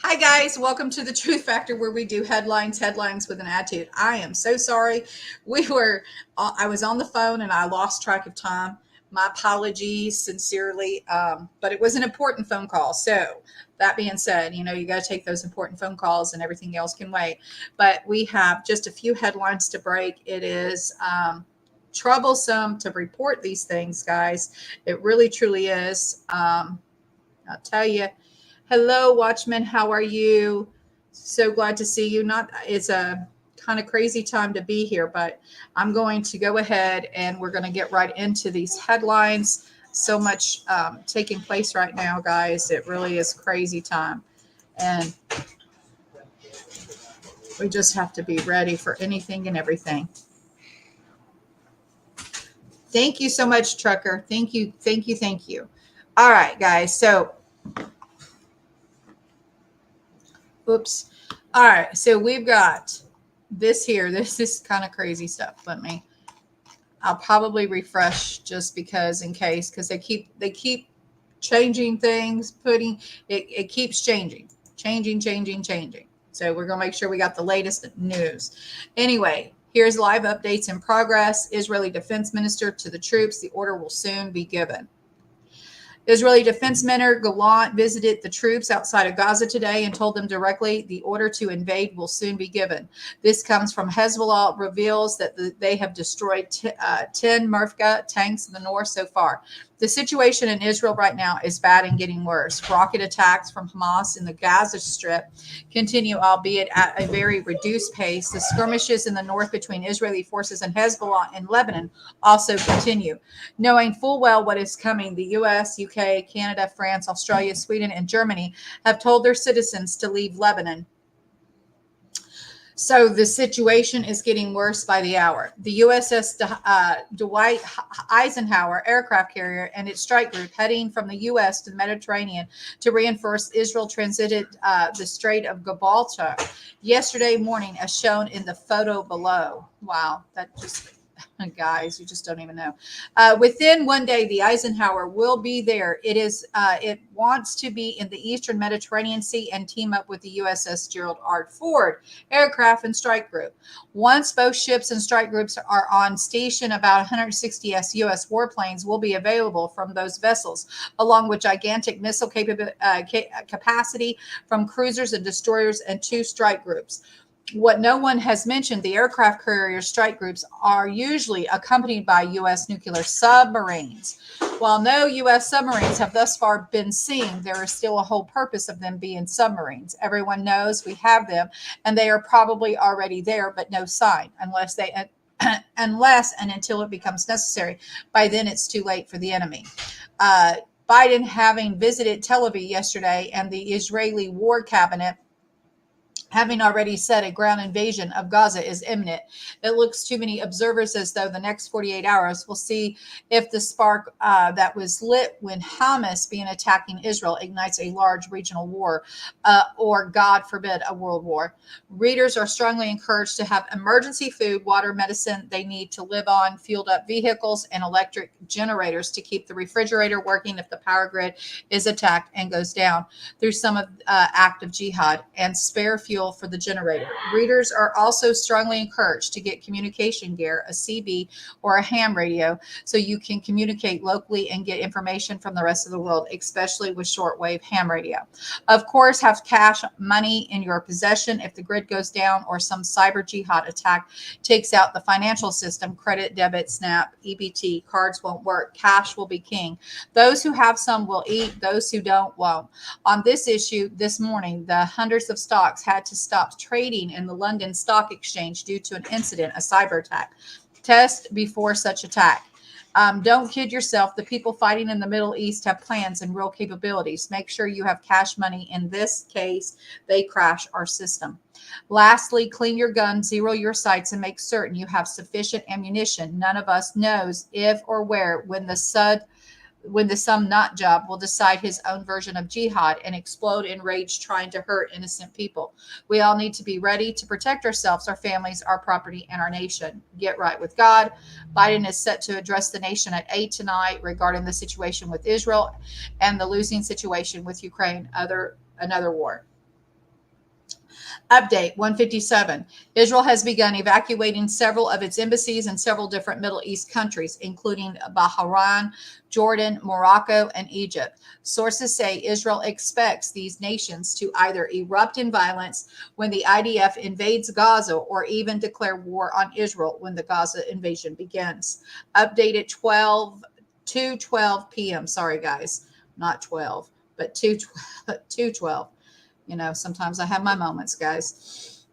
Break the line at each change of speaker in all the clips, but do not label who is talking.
Hi guys, welcome to the Truth Factor where we do headlines with an attitude. I am so sorry. I was on the phone and I lost track of time. My apologies sincerely, but it was an important phone call. So that being said, you got to take those important phone calls and everything else can wait. But we have just a few headlines to break. It is troublesome to report these things, guys. It really truly is. I'll tell you. Hello, Watchman. How are you? So glad to see you. Not it's a kind of crazy time to be here, but I'm going to go ahead and we're going to get right into these headlines. So much taking place right now, guys. It really is crazy time, and we just have to be ready for anything and everything. Thank you so much, Trucker. Thank you, thank you, thank you. All right, guys. So, oops. All right. So we've got this here. This is kind of crazy stuff. I'll probably refresh just because in case, because they keep changing things, putting it keeps changing. So we're gonna make sure we got the latest news. Anyway, here's live updates in progress. Israeli defense minister to the troops. The order will soon be given. Israeli Defense Minister Gallant visited the troops outside of Gaza today and told them directly the order to invade will soon be given. This comes from Hezbollah, reveals that they have destroyed 10 Merkava tanks in the north so far. The situation in Israel right now is bad and getting worse. Rocket attacks from Hamas in the Gaza Strip continue, albeit at a very reduced pace. The skirmishes in the north between Israeli forces and Hezbollah in Lebanon also continue. Knowing full well what is coming, the US, UK, Canada, France, Australia, Sweden, and Germany have told their citizens to leave Lebanon. So the situation is getting worse by the hour. The USS Dwight Eisenhower aircraft carrier and its strike group heading from the U.S. to the Mediterranean to reinforce Israel transited the Strait of Gibraltar yesterday morning, as shown in the photo below. Wow, that just guys, you just don't even know. Within one day, the Eisenhower will be there. It wants to be in the Eastern Mediterranean Sea and team up with the USS Gerald R. Ford aircraft and strike group. Once both ships and strike groups are on station, about 160 U.S. warplanes will be available from those vessels, along with gigantic missile capacity from cruisers and destroyers and two strike groups. What no one has mentioned, the aircraft carrier strike groups are usually accompanied by U.S. nuclear submarines. While no U.S. submarines have thus far been seen, there is still a whole purpose of them being submarines. Everyone knows we have them, and they are probably already there, but no sign unless and until it becomes necessary. By then, it's too late for the enemy. Biden, having visited Tel Aviv yesterday, and the Israeli War Cabinet having already said a ground invasion of Gaza is imminent. It looks to many observers as though the next 48 hours will see if the spark that was lit when Hamas began attacking Israel ignites a large regional war or, God forbid, a world war. Readers are strongly encouraged to have emergency food, water, medicine they need to live on, fueled up vehicles, and electric generators to keep the refrigerator working if the power grid is attacked and goes down through some of act of jihad, and spare fuel for the generator. Readers are also strongly encouraged to get communication gear, a CB or a ham radio, so you can communicate locally and get information from the rest of the world, especially with shortwave ham radio. Of course, have cash money in your possession if the grid goes down or some cyber jihad attack takes out the financial system. Credit, debit, SNAP, EBT cards won't work. Cash will be king. Those who have some will eat. Those who don't won't. On this issue this morning, the hundreds of stocks had to stop trading in the London Stock Exchange due to an incident, a cyber attack. Test before such attack. Don't kid yourself. The people fighting in the Middle East have plans and real capabilities. Make sure you have cash money. In this case, they crash our system. Lastly, clean your gun, zero your sights, and make certain you have sufficient ammunition. None of us knows if or where when the some nut job will decide his own version of jihad and explode in rage trying to hurt innocent people. We all need to be ready to protect ourselves, our families, our property, and our nation. Get right with God. Biden is set to address the nation at 8 tonight regarding the situation with Israel and the losing situation with Ukraine, another war. Update 157. Israel has begun evacuating several of its embassies in several different Middle East countries, including Bahrain, Jordan, Morocco, and Egypt. Sources say Israel expects these nations to either erupt in violence when the IDF invades Gaza or even declare war on Israel when the Gaza invasion begins. Update at 2:12 p.m. Sorry, guys, not 12, but 2:12. Sometimes I have my moments, guys.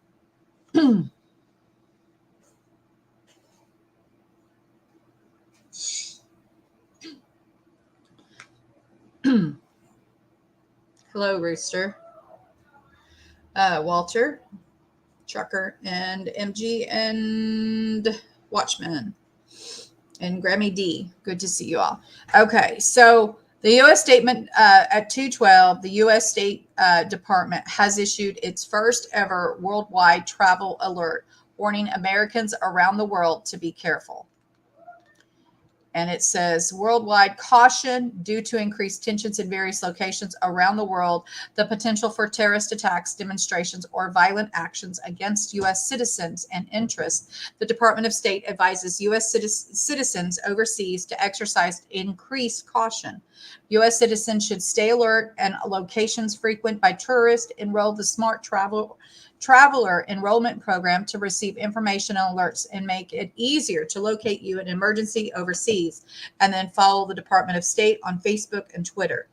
Hello, Rooster, Walter, Trucker, and MG, and Watchman, and Grammy D. Good to see you all. Okay, so the U.S. statement at 2:12, the U.S. State Department has issued its first ever worldwide travel alert, warning Americans around the world to be careful. And it says worldwide caution due to increased tensions in various locations around the world, the potential for terrorist attacks, demonstrations, or violent actions against U.S. citizens and interests. The Department of State advises U.S. citizens overseas to exercise increased caution. U.S. citizens should stay alert and locations frequented by tourists enroll the Smart Traveler Enrollment Program to receive information and alerts and make it easier to locate you in emergency overseas. And then follow the Department of State on Facebook and Twitter.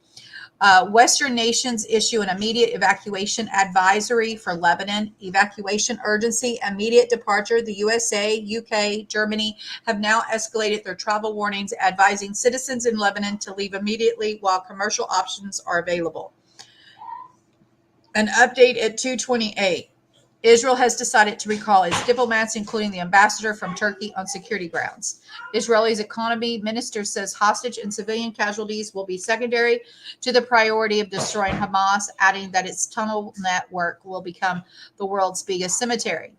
Western nations issue an immediate evacuation advisory for Lebanon. Evacuation urgency, immediate departure. The USA, UK, Germany have now escalated their travel warnings, advising citizens in Lebanon to leave immediately while commercial options are available. An update at 2:28. Israel has decided to recall its diplomats, including the ambassador from Turkey, on security grounds. Israel's economy minister says hostage and civilian casualties will be secondary to the priority of destroying Hamas, adding that its tunnel network will become the world's biggest cemetery.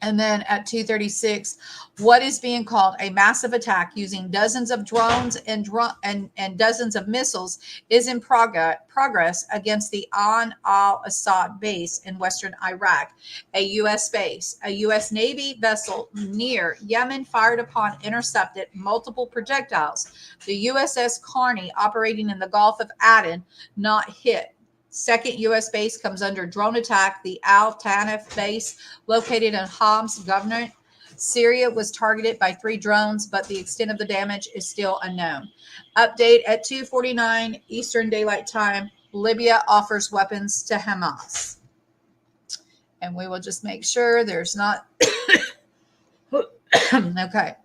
And then at 2:36, what is being called a massive attack using dozens of drones and dozens of missiles is in progress against the Ain al-Assad base in western Iraq, a U.S. base. A U.S. Navy vessel near Yemen fired upon intercepted multiple projectiles. The USS Carney, operating in the Gulf of Aden, not hit. Second U.S. base comes under drone attack. The Al Tanif base, located in Homs Governorate, Syria, was targeted by 3 drones, but the extent of the damage is still unknown. Update at 2:49 Eastern Daylight Time. Libya offers weapons to Hamas. And we will just make sure there's not. Okay.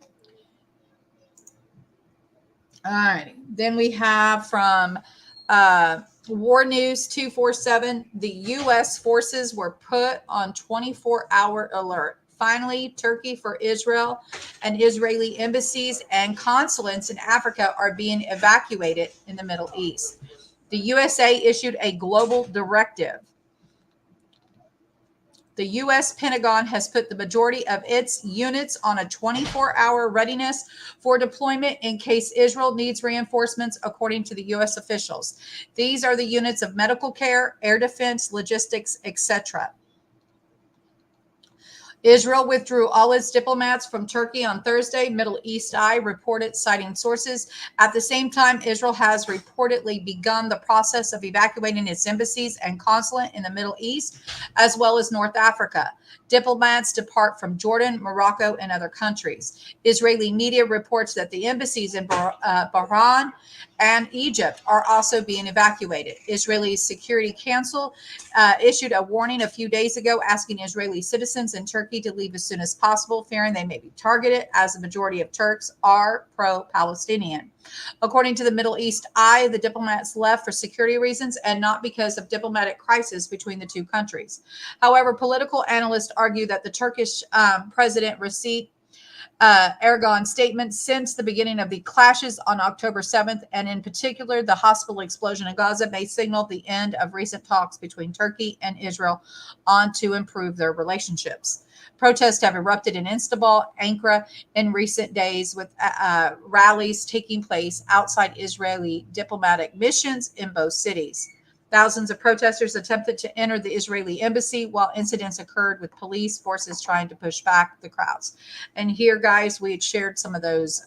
All right. Then we have from War News 247, the U.S. forces were put on 24-hour alert. Finally, Turkey for Israel and Israeli embassies and consulates in Africa are being evacuated in the Middle East. The USA issued a global directive. The U.S. Pentagon has put the majority of its units on a 24-hour readiness for deployment in case Israel needs reinforcements, according to the U.S. officials. These are the units of medical care, air defense, logistics, etc. Israel withdrew all its diplomats from Turkey on Thursday, Middle East Eye reported, citing sources. At the same time, Israel has reportedly begun the process of evacuating its embassies and consulate in the Middle East, as well as North Africa. Diplomats depart from Jordan, Morocco, and other countries. Israeli media reports that the embassies in Bahrain and Egypt are also being evacuated. Israeli Security Council issued a warning a few days ago asking Israeli citizens in Turkey to leave as soon as possible, fearing they may be targeted, as the majority of Turks are pro-Palestinian. According to the Middle East Eye, the diplomats left for security reasons and not because of diplomatic crisis between the two countries. However, political analysts argue that the Turkish President Recep Erdogan's statement since the beginning of the clashes on October 7th, and in particular the hospital explosion in Gaza, may signal the end of recent talks between Turkey and Israel on to improve their relationships. Protests have erupted in Istanbul, Ankara in recent days, with rallies taking place outside Israeli diplomatic missions in both cities. Thousands of protesters attempted to enter the Israeli embassy while incidents occurred with police forces trying to push back the crowds. And here, guys, we had shared some of those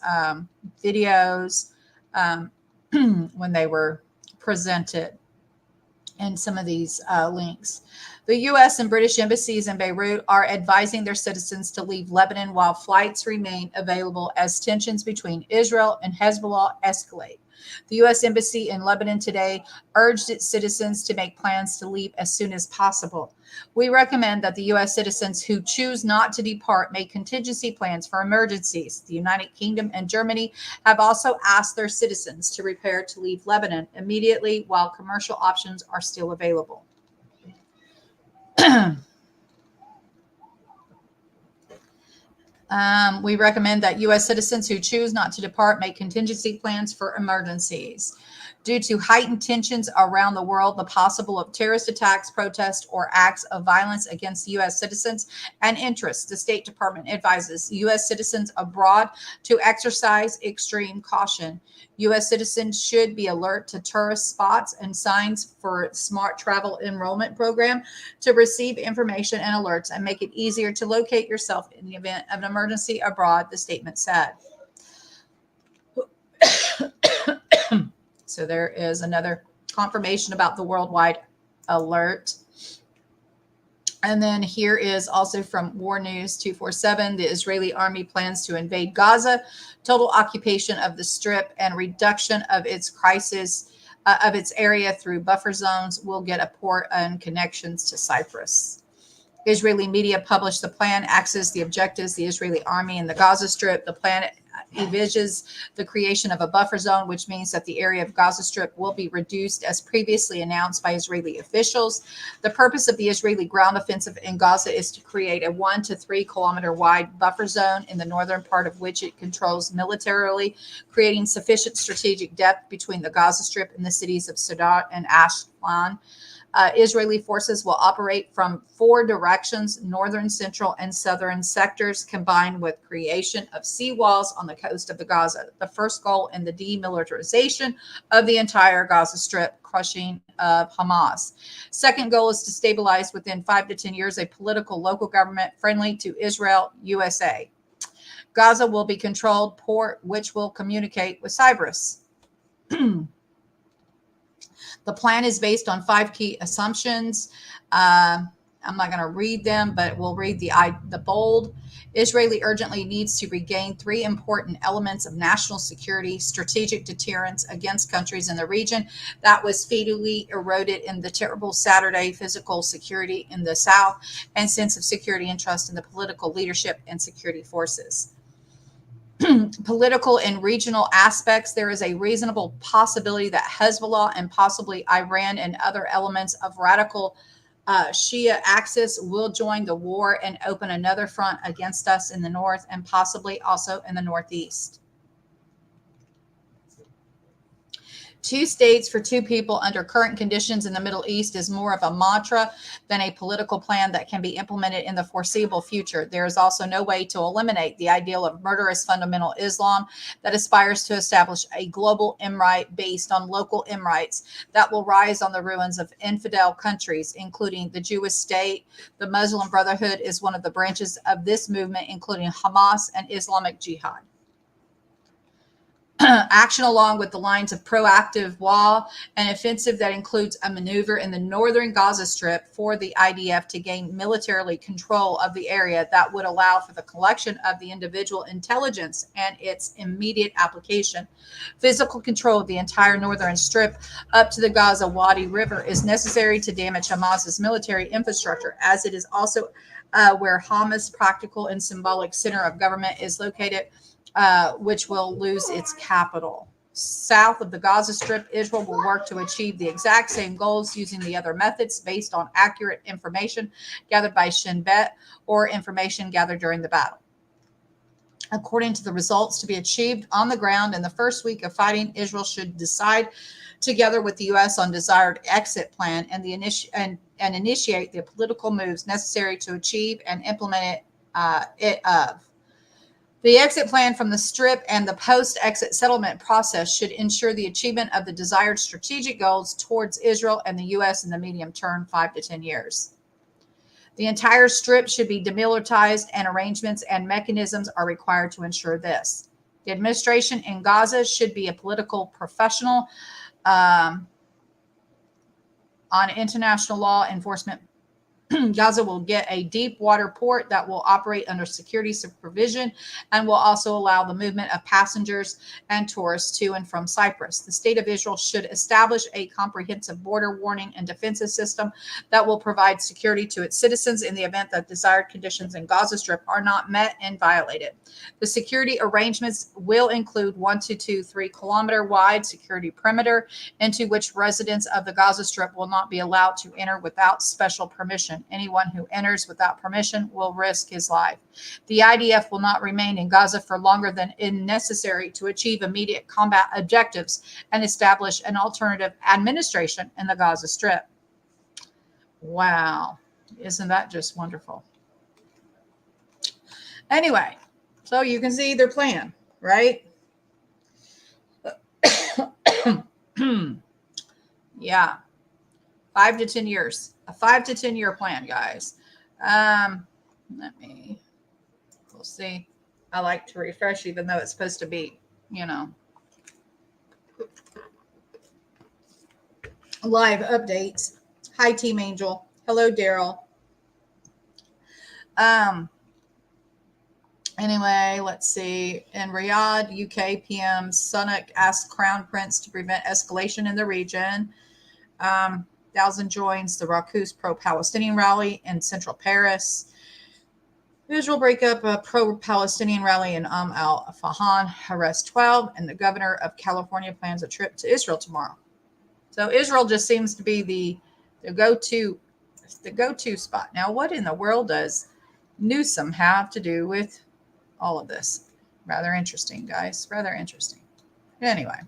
videos when they were presented and some of these links. The U.S. and British embassies in Beirut are advising their citizens to leave Lebanon while flights remain available as tensions between Israel and Hezbollah escalate. The U.S. Embassy in Lebanon today urged its citizens to make plans to leave as soon as possible. We recommend that the U.S. citizens who choose not to depart make contingency plans for emergencies. The United Kingdom and Germany have also asked their citizens to prepare to leave Lebanon immediately while commercial options are still available. We recommend that U.S. citizens who choose not to depart make contingency plans for emergencies. Due to heightened tensions around the world, the possible of terrorist attacks, protests, or acts of violence against U.S. citizens and interests, the State Department advises U.S. citizens abroad to exercise extreme caution. U.S. citizens should be alert to tourist spots and signs for Smart Travel Enrollment Program to receive information and alerts and make it easier to locate yourself in the event of an emergency abroad, the statement said. So there is another confirmation about the worldwide alert. And then here is also from War News 247. The Israeli army plans to invade Gaza, total occupation of the Strip, and reduction of its crisis of its area through buffer zones will get a port and connections to Cyprus. Israeli media published the plan, axes the objectives, the Israeli army in the Gaza Strip. The plan envisages the creation of a buffer zone, which means that the area of Gaza Strip will be reduced as previously announced by Israeli officials. The purpose of the Israeli ground offensive in Gaza is to create a 1 to 3 kilometer wide buffer zone in the northern part of which it controls militarily, creating sufficient strategic depth between the Gaza Strip and the cities of Sderot and Ashkelon. Israeli forces will operate from 4 directions, northern, central, and southern sectors, combined with creation of seawalls on the coast of the Gaza. The first goal in the demilitarization of the entire Gaza Strip, crushing of Hamas. Second goal is to stabilize within 5 to 10 years a political local government friendly to Israel, USA. Gaza will be controlled port, which will communicate with Cyprus. The plan is based on 5 key assumptions. I'm not going to read them, but we'll read the bold. Israeli urgently needs to regain 3 important elements of national security, strategic deterrence against countries in the region that was fatally eroded in the terrible Saturday, physical security in the South, and sense of security and trust in the political leadership and security forces. Political and regional aspects, there is a reasonable possibility that Hezbollah and possibly Iran and other elements of radical Shia axis will join the war and open another front against us in the north and possibly also in the northeast. 2 states for 2 people under current conditions in the Middle East is more of a mantra than a political plan that can be implemented in the foreseeable future. There is also no way to eliminate the ideal of murderous fundamental Islam that aspires to establish a global emirate based on local emirates that will rise on the ruins of infidel countries, including the Jewish state. The Muslim Brotherhood is one of the branches of this movement, including Hamas and Islamic Jihad. Action along with the lines of proactive wall, an offensive that includes a maneuver in the northern Gaza Strip for the IDF to gain militarily control of the area that would allow for the collection of the individual intelligence and its immediate application. Physical control of the entire northern strip up to the Gaza Wadi River is necessary to damage Hamas's military infrastructure, as it is also where Hamas' practical and symbolic center of government is located, which will lose its capital. South of the Gaza Strip, Israel will work to achieve the exact same goals using the other methods based on accurate information gathered by Shin Bet or information gathered during the battle. According to the results to be achieved on the ground in the first week of fighting, Israel should decide together with the U.S. on desired exit plan and initiate the political moves necessary to achieve and implement it. The exit plan from the Strip and the post-exit settlement process should ensure the achievement of the desired strategic goals towards Israel and the U.S. in the medium term, 5 to 10 years. The entire Strip should be demilitarized, and arrangements and mechanisms are required to ensure this. The administration in Gaza should be a political professional on international law enforcement. Gaza will get a deep water port that will operate under security supervision and will also allow the movement of passengers and tourists to and from Cyprus. The state of Israel should establish a comprehensive border warning and defensive system that will provide security to its citizens in the event that desired conditions in Gaza Strip are not met and violated. The security arrangements will include 1 to 2 3-kilometer wide security perimeter into which residents of the Gaza Strip will not be allowed to enter without special permission. Anyone who enters without permission will risk his life. The IDF will not remain in Gaza for longer than is necessary to achieve immediate combat objectives and establish an alternative administration in the Gaza Strip. Wow. Isn't that just wonderful? Anyway, so you can see their plan, right? Yeah. 5 to 10 years. A 5 to 10 year plan, guys. We'll see. I like to refresh, even though it's supposed to be, live updates. Hi, Team Angel. Hello, Daryl. Anyway, let's see. In Riyadh, UK, PM Sunak asked Crown Prince to prevent escalation in the region. Thousand joins the Raqqa pro-Palestinian rally in central Paris. Israel break up a pro-Palestinian rally in al-Fahan, arrest 12, and the governor of California plans a trip to Israel tomorrow. So Israel just seems to be the go-to spot. Now, what in the world does Newsom have to do with all of this? Rather interesting, guys. Rather interesting. Anyway,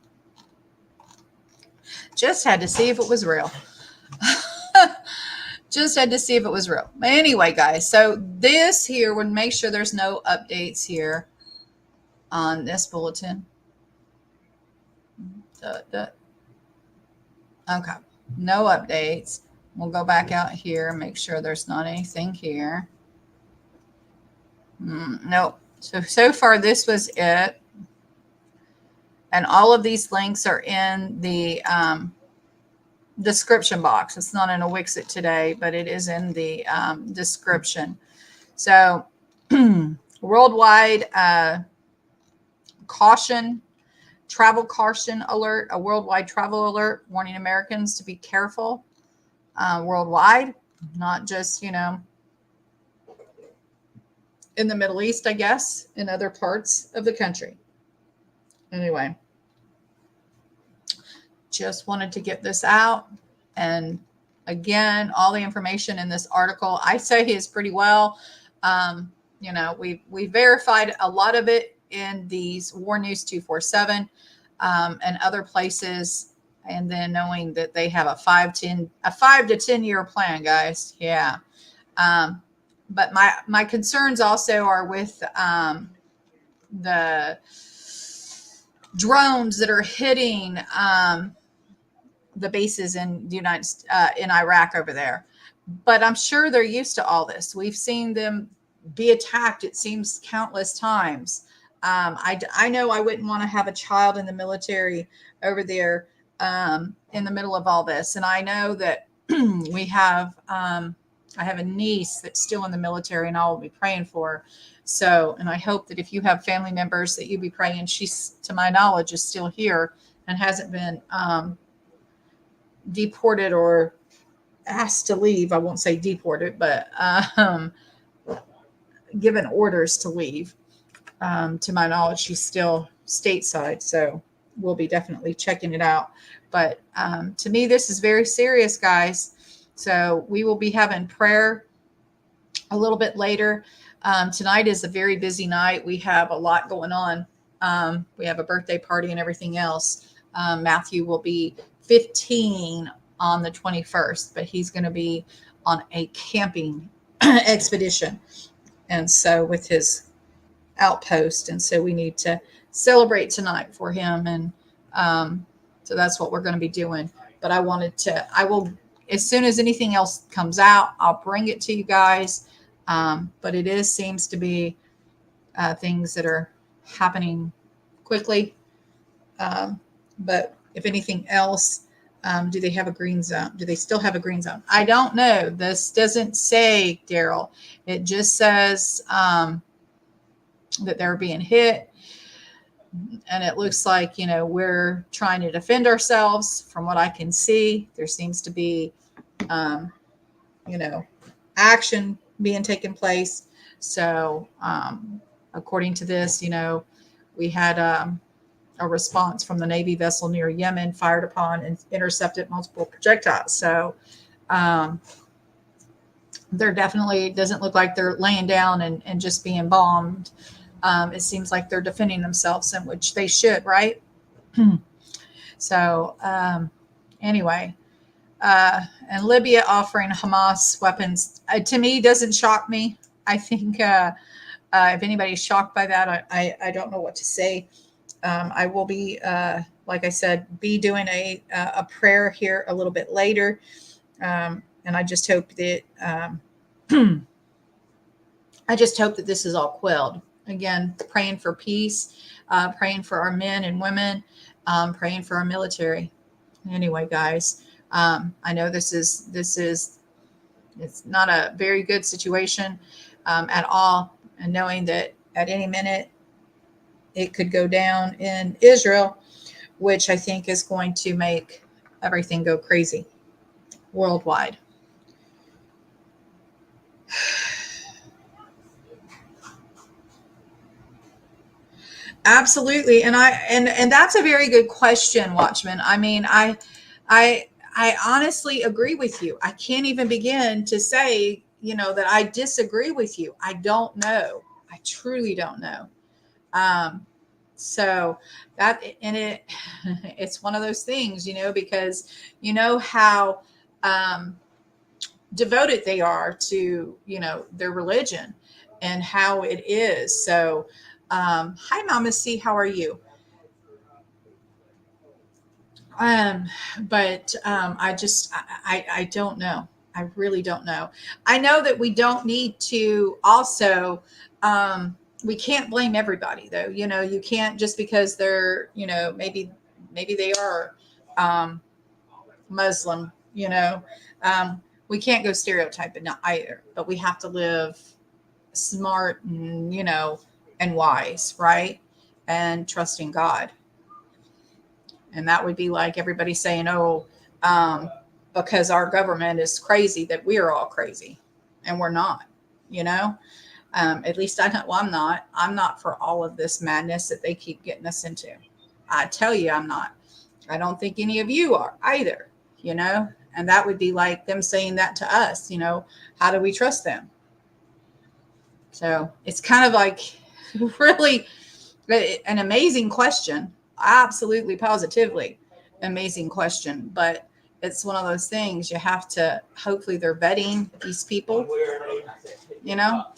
just had to see if it was real. Just had to see if it was real. But anyway, guys, so this here would make sure there's no updates here on this bulletin. Okay, no updates. We'll go back out here, make sure there's not anything here. Nope. So far, this was it. And all of these links are in the description box. It's not in a Wixit today, but it is in the description. So worldwide travel caution alert, a worldwide travel alert warning Americans to be careful worldwide, not just, in the Middle East, I guess, in other parts of the country. Anyway. Just wanted to get this out. And again, all the information in this article, I say is pretty well. We verified a lot of it in these War News 247 and other places. And then knowing that they have a 5 to 10 year plan, guys. Yeah. But my concerns also are with the drones that are hitting the bases in the in Iraq over there. But I'm sure they're used to all this. We've seen them be attacked, it seems, countless times. I know I wouldn't want to have a child in the military over there in the middle of all this. And I know that I have a niece that's still in the military, and I will be praying for her. So, and I hope that if you have family members that you be praying, she's, to my knowledge, is still here and hasn't been deported or asked to leave. I won't say deported, but given orders to leave. To my knowledge, she's still stateside. So we'll be definitely checking it out. But to me, this is very serious, guys. So we will be having prayer a little bit later. Tonight is a very busy night. We have a lot going on. We have a birthday party and everything else. Matthew will be 15 on the 21st, but he's going to be on a camping expedition. And so with his outpost, and so we need to celebrate tonight for him. And so that's what we're going to be doing. But I will, as soon as anything else comes out, I'll bring it to you guys. But it seems to be things that are happening quickly. But if anything else, do they have a green zone? Do they still have a green zone? I don't know. This doesn't say, Daryl. It just says that they're being hit. And it looks like, we're trying to defend ourselves. From what I can see, there seems to be, action being taken place. So, according to this, we had a response from the Navy vessel near Yemen, fired upon and intercepted multiple projectiles. So, there definitely doesn't look like they're laying down and just being bombed. It seems like they're defending themselves, in which they should, right? So, anyway, and Libya offering Hamas weapons, to me, doesn't shock me. I think if anybody's shocked by that, I don't know what to say. I will be, like I said, be doing a prayer here a little bit later. And I just hope that this is all quelled. Again, praying for peace, praying for our men and women, praying for our military. Anyway, guys, I know it's not a very good situation at all, and knowing that at any minute it could go down in Israel, which I think is going to make everything go crazy worldwide. Absolutely. And that's a very good question, Watchman. I mean, I honestly agree with you. I can't even begin to say, that I disagree with you. I don't know. I truly don't know. So it's one of those things, because how devoted they are to, their religion and how it is. So, hi, Mama C, how are you? But I don't know. I really don't know. I know that we don't need to also, we can't blame everybody though. You can't, just because they're, maybe they are, Muslim, we can't go stereotyping either, but we have to live smart and, and wise, right? And trusting God. And that would be like everybody saying, oh, because our government is crazy, that we're all crazy. And we're not, at least I know, well, I'm not for all of this madness that they keep getting us into. I tell you, I'm not. I don't think any of you are either, and that would be like them saying that to us, how do we trust them? So it's kind of like really an amazing question. Absolutely, positively amazing question. But it's one of those things you have to, hopefully they're vetting these people.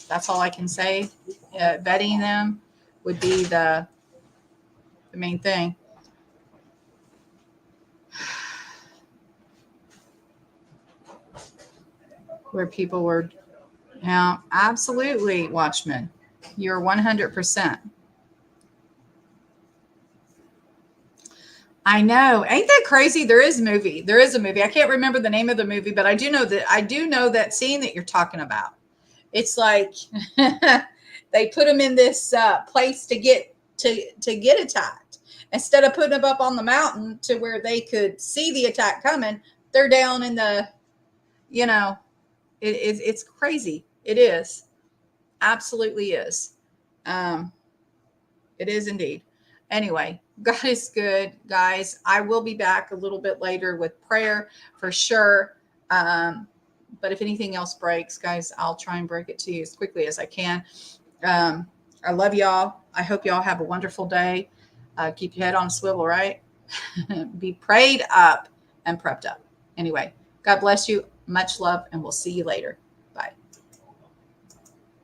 That's all I can say. Vetting them would be the main thing. Where people were, yeah, absolutely, Watchmen. You're 100%. I know. Ain't that crazy? There is a movie. I can't remember the name of the movie, but I do know that scene that you're talking about. It's like they put them in this place to get attacked. Instead of putting them up on the mountain to where they could see the attack coming, they're down in the, it's crazy. It is. Absolutely is. It is indeed. Anyway, God is good, guys. I will be back a little bit later with prayer for sure. But if anything else breaks, guys, I'll try and break it to you as quickly as I can. I love y'all. I hope y'all have a wonderful day. Keep your head on a swivel, right? Be prayed up and prepped up. Anyway, God bless you. Much love, and we'll see you later.